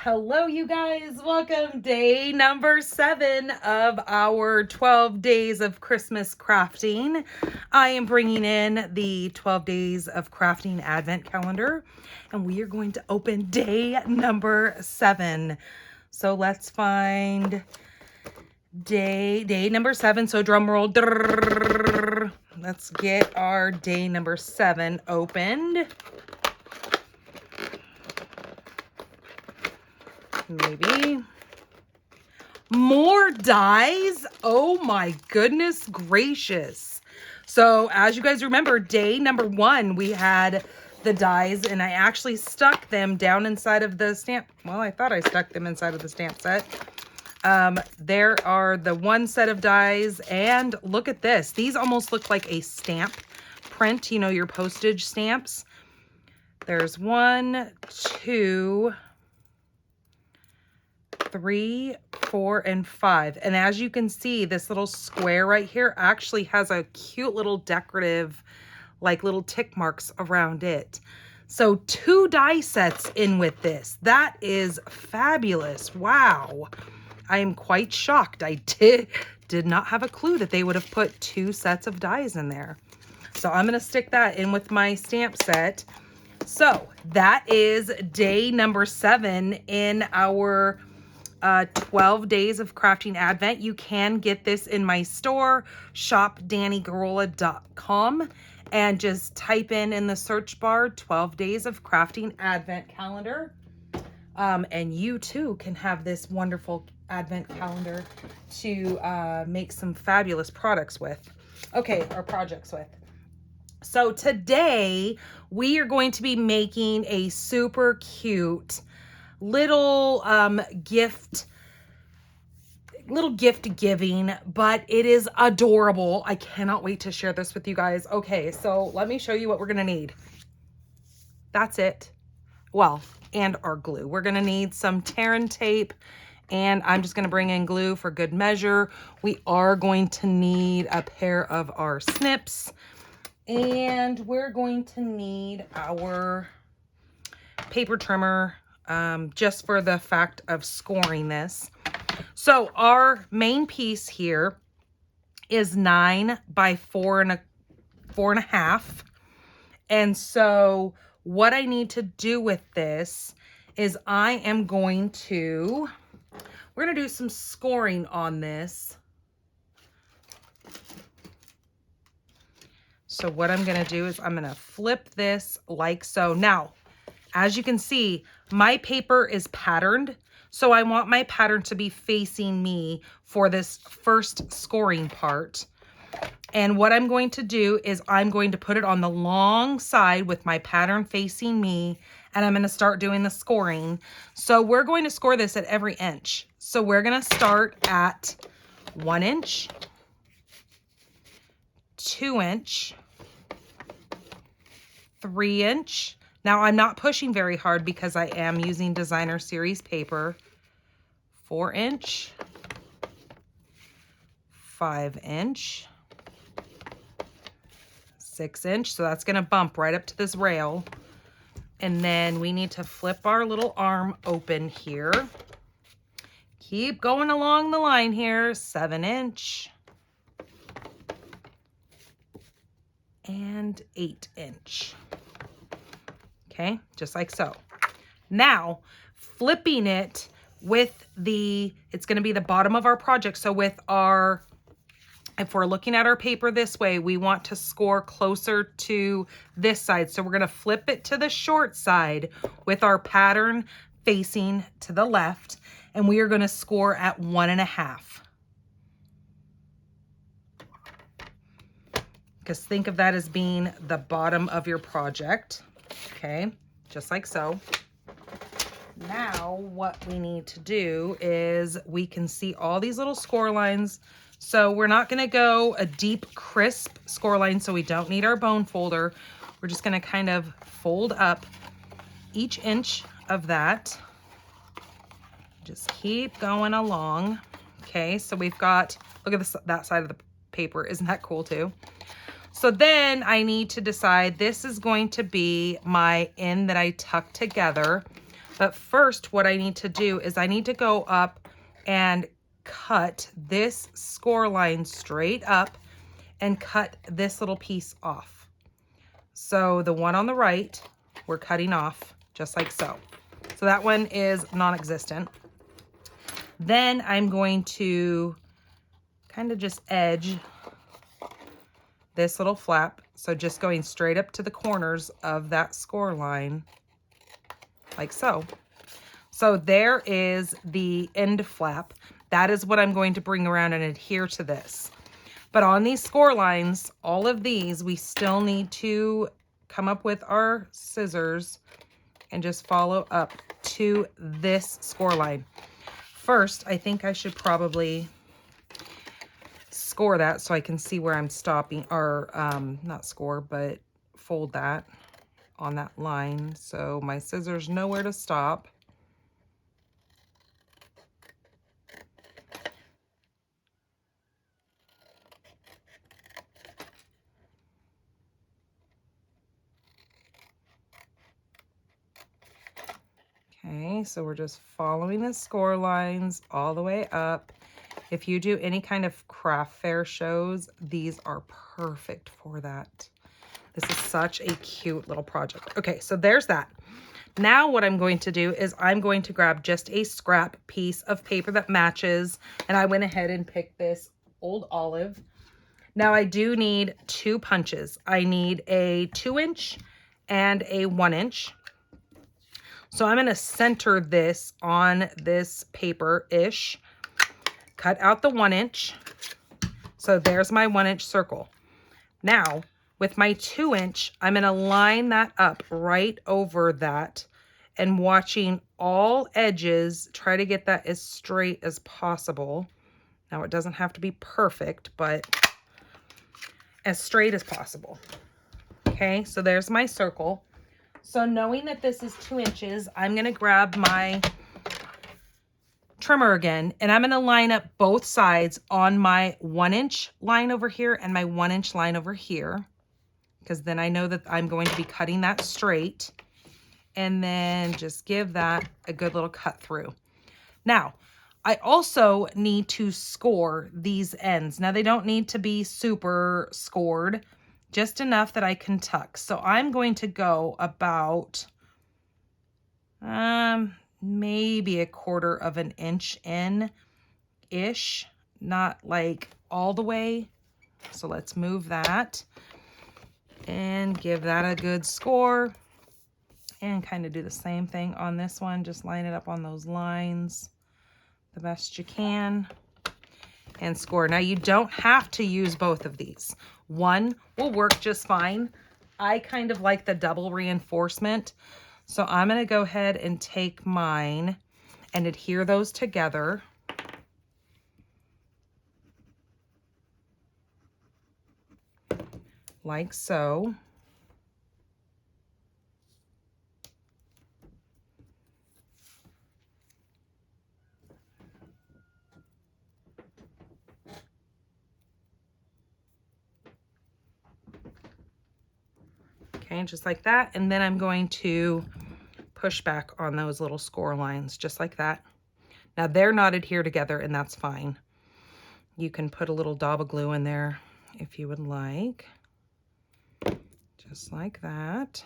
Hello, you guys. Welcome. Day number 7 of our 12 days of Christmas crafting. I am bringing in the 12 days of crafting advent calendar, and we are going to open day number 7. So let's find day number 7. So drum roll. Let's get our day number 7 opened. Maybe more dies. Oh my goodness gracious. So as you guys remember, day number 1 we had the dies, and I actually stuck them down inside of the stamp. Well, I thought I stuck them inside of the stamp set. There are the one set of dies, and look at this. These almost look like a stamp print, you know, your postage stamps. There's 1, 2, 3, 4, and 5. And as you can see, this little square right here actually has a cute little decorative, like little tick marks around it. So 2 die sets in with this. That is fabulous. Wow. I am quite shocked. I did not have a clue that they would have put 2 sets of dies in there. So I'm going to stick that in with my stamp set. So that is day number 7 in our 12 days of crafting advent. You can get this in my store, shopdannygarola.com, and just type in the search bar 12 days of crafting advent calendar, and you too can have this wonderful advent calendar to make some fabulous products with. Okay, or projects with. So today we are going to be making a super cute little gift giving, but it is adorable. I cannot wait to share this with you guys. Okay, so let me show you what we're gonna need. That's it. Well, and our glue. We're gonna need some tear and tape, and I'm just gonna bring in glue for good measure. We are going to need a pair of our snips, and we're going to need our paper trimmer, just for the fact of scoring this. So our main piece here is 9 by 4.5. And so what I need to do with this is we're going to do some scoring on this. So what I'm going to do is I'm going to flip this like so. Now, as you can see, my paper is patterned, so I want my pattern to be facing me for this first scoring part. And what I'm going to do is I'm going to put it on the long side with my pattern facing me, and I'm going to start doing the scoring. So we're going to score this at every inch. So we're going to start at 1 inch, 2 inch, 3 inch. Now, I'm not pushing very hard because I am using designer series paper. 4 inch, 5 inch, 6 inch. So that's going to bump right up to this rail. And then we need to flip our little arm open here. Keep going along the line here. 7 inch. And 8 inch. Okay, just like so. Now, flipping it with it's going to be the bottom of our project. So if we're looking at our paper this way, we want to score closer to this side. So we're going to flip it to the short side with our pattern facing to the left, and we are going to score at 1.5. Because think of that as being the bottom of your project. Okay, just like so. Now what we need to do is we can see all these little score lines. So we're not going to go a deep, crisp score line, so we don't need our bone folder. We're just going to kind of fold up each inch of that. Just keep going along. Okay, so we've got, look at this, that side of the paper. Isn't that cool too? So then I need to decide, this is going to be my end that I tuck together. But first, what I need to do is I need to go up and cut this score line straight up and cut this little piece off. So the one on the right, we're cutting off just like so. So that one is non-existent. Then I'm going to kind of just edge this little flap. So just going straight up to the corners of that score line, like so. So there is the end flap. That is what I'm going to bring around and adhere to this. But on these score lines, all of these, we still need to come up with our scissors and just follow up to this score line. First, I think I should probably score that so I can see where I'm stopping, or not score, but fold that on that line so my scissors know where to stop. Okay, so we're just following the score lines all the way up. If you do any kind of craft fair shows, these are perfect for that. This is such a cute little project. Okay, so there's that. Now what I'm going to do is I'm going to grab just a scrap piece of paper that matches, and I went ahead and picked this old olive. Now I do need 2 punches. I need a 2-inch and a 1-inch. So I'm going to center this on this paper-ish. Cut out the 1-inch. So there's my 1-inch circle. Now, with my 2-inch, I'm going to line that up right over that and watching all edges, try to get that as straight as possible. Now, it doesn't have to be perfect, but as straight as possible. Okay, so there's my circle. So knowing that this is 2 inches, I'm going to grab my trimmer again, and I'm going to line up both sides on my 1-inch line over here and my 1-inch line over here, because then I know that I'm going to be cutting that straight, and then just give that a good little cut through. Now, I also need to score these ends. Now, they don't need to be super scored, just enough that I can tuck. So I'm going to go about maybe 1/4 of an inch in-ish, not like all the way. So let's move that and give that a good score, and kind of do the same thing on this one. Just line it up on those lines the best you can and score. Now you don't have to use both of these. One will work just fine. I kind of like the double reinforcement. So I'm going to go ahead and take mine and adhere those together. Like so. Okay, just like that. And then I'm going to push back on those little score lines, just like that. Now they're not adhered together, and that's fine. You can put a little dab of glue in there if you would like. Just like that.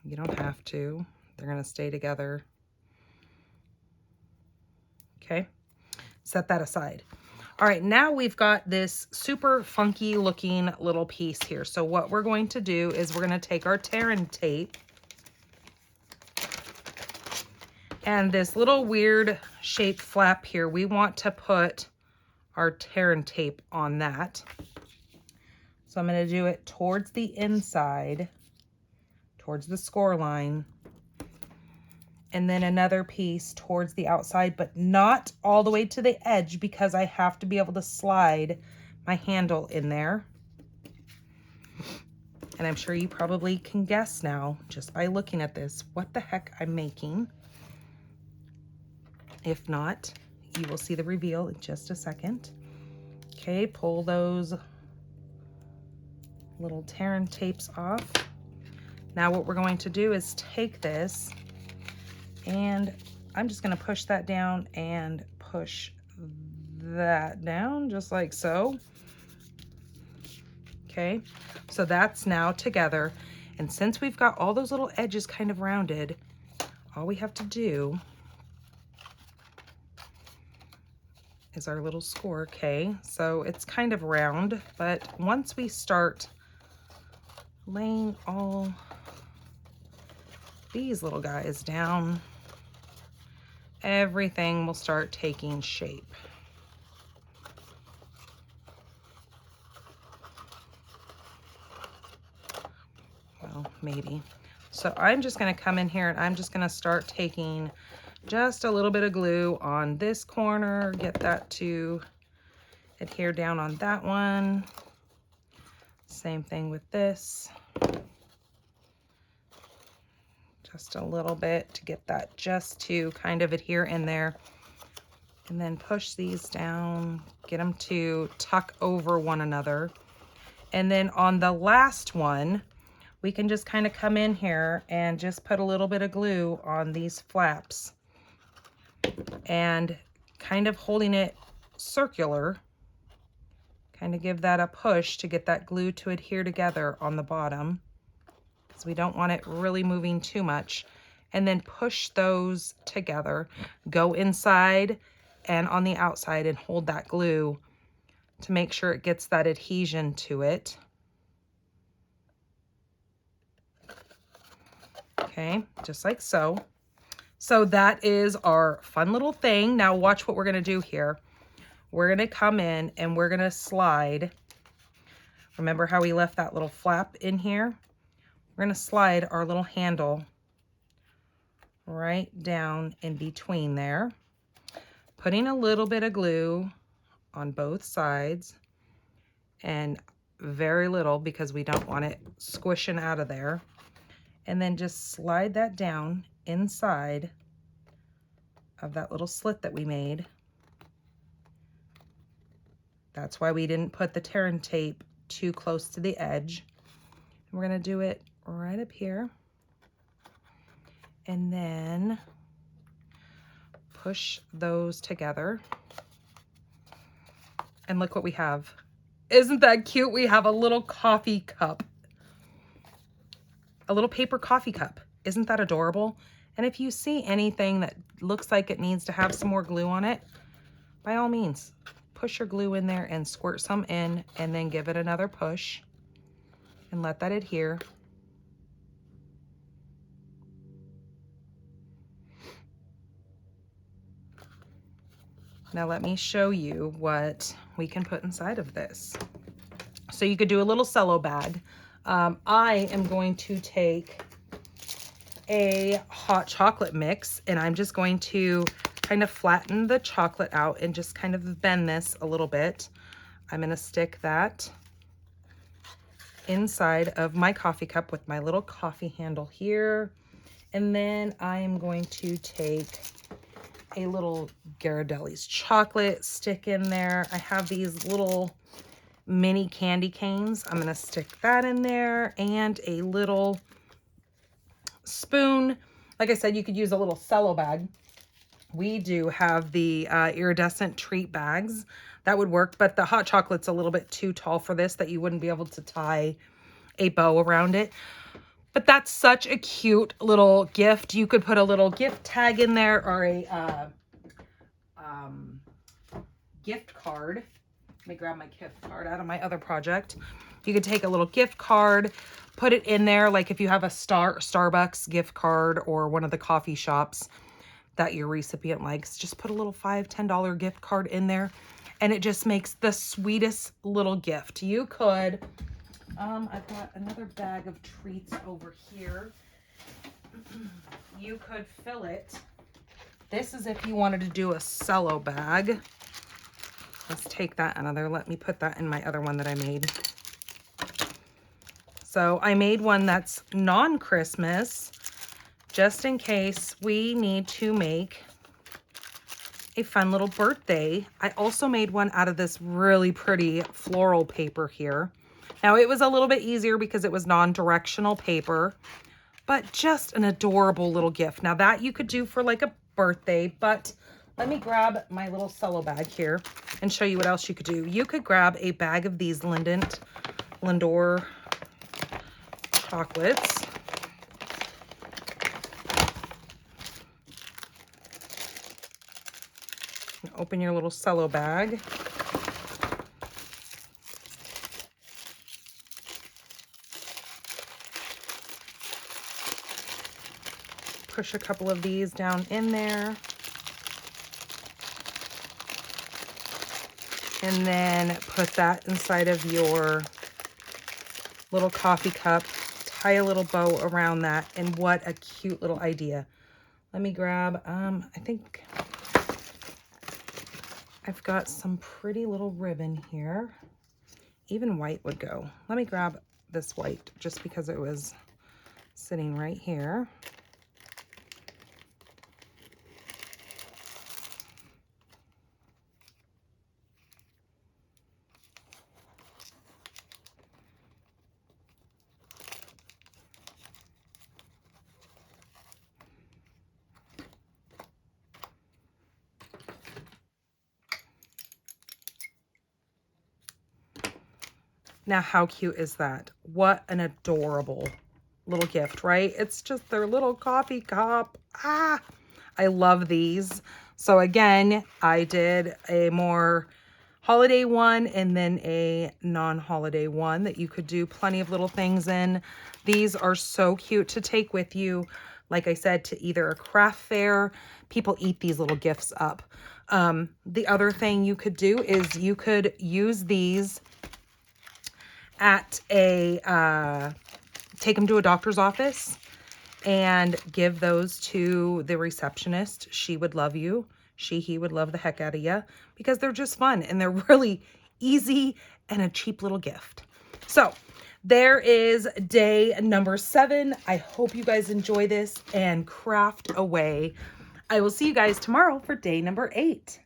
You don't have to. They're going to stay together. Okay, set that aside. All right, now we've got this super funky looking little piece here. So what we're going to do is we're going to take our tearing tape, and this little weird shaped flap here, we want to put our tearing tape on that. So I'm going to do it towards the inside, towards the score line, and then another piece towards the outside, but not all the way to the edge, because I have to be able to slide my handle in there. And I'm sure you probably can guess now, just by looking at this, what the heck I'm making. If not, you will see the reveal in just a second. Okay, pull those little tearing tapes off. Now what we're going to do is take this, and I'm just going to push that down and push that down just like so. Okay, so that's now together. And since we've got all those little edges kind of rounded, all we have to do is our little score. Okay, so it's kind of round, but once we start laying all these little guys down, everything will start taking shape. Well, maybe. So I'm just going to come in here and I'm just going to start taking just a little bit of glue on this corner, get that to adhere down on that one. Same thing with this. Just a little bit to get that just to kind of adhere in there. And then push these down, get them to tuck over one another. And then on the last one, we can just kind of come in here and just put a little bit of glue on these flaps and kind of holding it circular, kind of give that a push to get that glue to adhere together on the bottom, because we don't want it really moving too much. And then push those together, go inside and on the outside and hold that glue to make sure it gets that adhesion to it. Okay, just like so. So that is our fun little thing. Now watch what we're gonna do here. We're gonna come in and we're gonna slide. Remember how we left that little flap in here? We're gonna slide our little handle right down in between there, putting a little bit of glue on both sides, and very little because we don't want it squishing out of there. And then just slide that down inside of that little slit that we made. That's why we didn't put the tearing tape too close to the edge. We're gonna do it right up here. And then push those together. And look what we have. Isn't that cute? We have a little coffee cup. A little paper coffee cup. Isn't that adorable? And if you see anything that looks like it needs to have some more glue on it, by all means, push your glue in there and squirt some in, and then give it another push and let that adhere. Now let me show you what we can put inside of this. So you could do a little cello bag. I am going to take a hot chocolate mix, and I'm just going to kind of flatten the chocolate out and just kind of bend this a little bit. I'm going to stick that inside of my coffee cup with my little coffee handle here. And then I am going to take a little Ghirardelli's chocolate, stick in there. I have these little mini candy canes. I'm going to stick that in there, and a little spoon. Like I said, you could use a little cello bag. We do have the iridescent treat bags. That would work, but the hot chocolate's a little bit too tall for this, that you wouldn't be able to tie a bow around it. But that's such a cute little gift. You could put a little gift tag in there, or a gift card. Let me grab my gift card out of my other project. You could take a little gift card, put it in there, like if you have a Starbucks gift card or one of the coffee shops that your recipient likes, just put a little $5, $10 gift card in there, and it just makes the sweetest little gift. You could, I've got another bag of treats over here. You could fill it. This is if you wanted to do a cello bag. Let's take that another. Let me put that in my other one that I made. So I made one that's non-Christmas, just in case we need to make a fun little birthday. I also made one out of this really pretty floral paper here. Now it was a little bit easier because it was non-directional paper, but just an adorable little gift. Now that you could do for like a birthday, but let me grab my little cello bag here and show you what else you could do. You could grab a bag of these Lindor chocolates. Open your little cello bag. Push a couple of these down in there. And then put that inside of your little coffee cup. Tie a little bow around that. And what a cute little idea. Let me grab, I think I've got some pretty little ribbon here. Even white would go. Let me grab this white just because it was sitting right here. Now, how cute is that? What an adorable little gift, right? It's just their little coffee cup. Ah, I love these. So again, I did a more holiday one and then a non-holiday one that you could do plenty of little things in. These are so cute to take with you. Like I said, to either a craft fair. People eat these little gifts up. The other thing you could do is you could use these at a, take them to a doctor's office and give those to the receptionist. She would love you. He would love the heck out of you because they're just fun and they're really easy and a cheap little gift. So there is day number 7. I hope you guys enjoy this and craft away. I will see you guys tomorrow for day number 8.